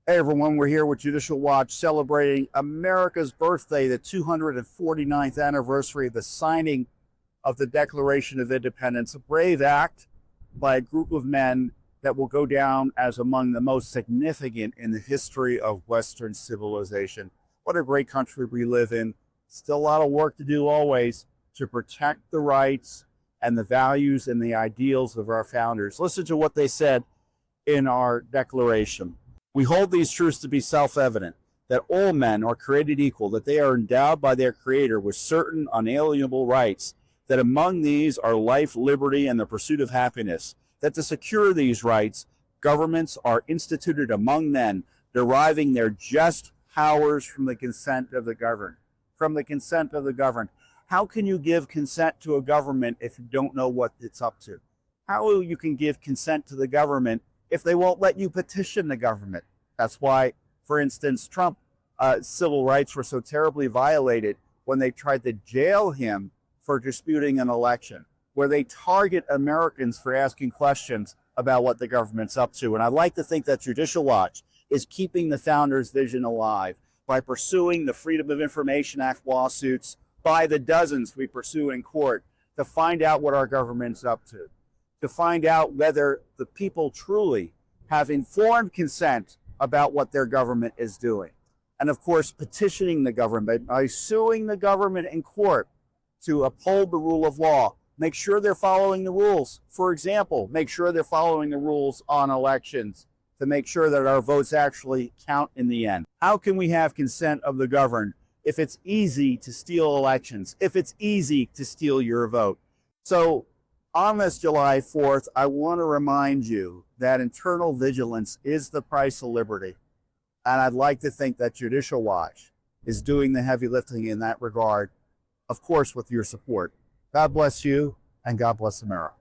Hey everyone, we're here with Judicial Watch celebrating America's birthday, the 249th anniversary of the signing of the Declaration of Independence, a brave act by a group of men that will go down as among the most significant in the history of Western civilization. What a great country we live in. Still a lot of work to do always to protect the rights and the values and the ideals of our founders. Listen to what they said in our Declaration. We hold these truths to be self-evident, that all men are created equal, that they are endowed by their Creator with certain unalienable rights, that among these are life, liberty, and the pursuit of happiness, that to secure these rights, governments are instituted among men, deriving their just powers from the consent of the governed. From the consent of the governed. How can you give consent to a government if you don't know what it's up to? How you can give consent to the government if they won't let you petition the government? That's why, for instance, Trump, civil rights were so terribly violated when they tried to jail him for disputing an election, where they target Americans for asking questions about what the government's up to. And I'd like to think that Judicial Watch is keeping the founders' vision alive by pursuing the Freedom of Information Act lawsuits by the dozens we pursue in court to find out what our government's up to find out whether the people truly have informed consent about what their government is doing. And of course, petitioning the government by suing the government in court to uphold the rule of law. Make sure they're following the rules. For example, make sure they're following the rules on elections to make sure that our votes actually count in the end. How can we have consent of the governed if it's easy to steal elections, if it's easy to steal your vote? So on this July 4th, I want to remind you that internal vigilance is the price of liberty. And I'd like to think that Judicial Watch is doing the heavy lifting in that regard, of course, with your support. God bless you, and God bless America.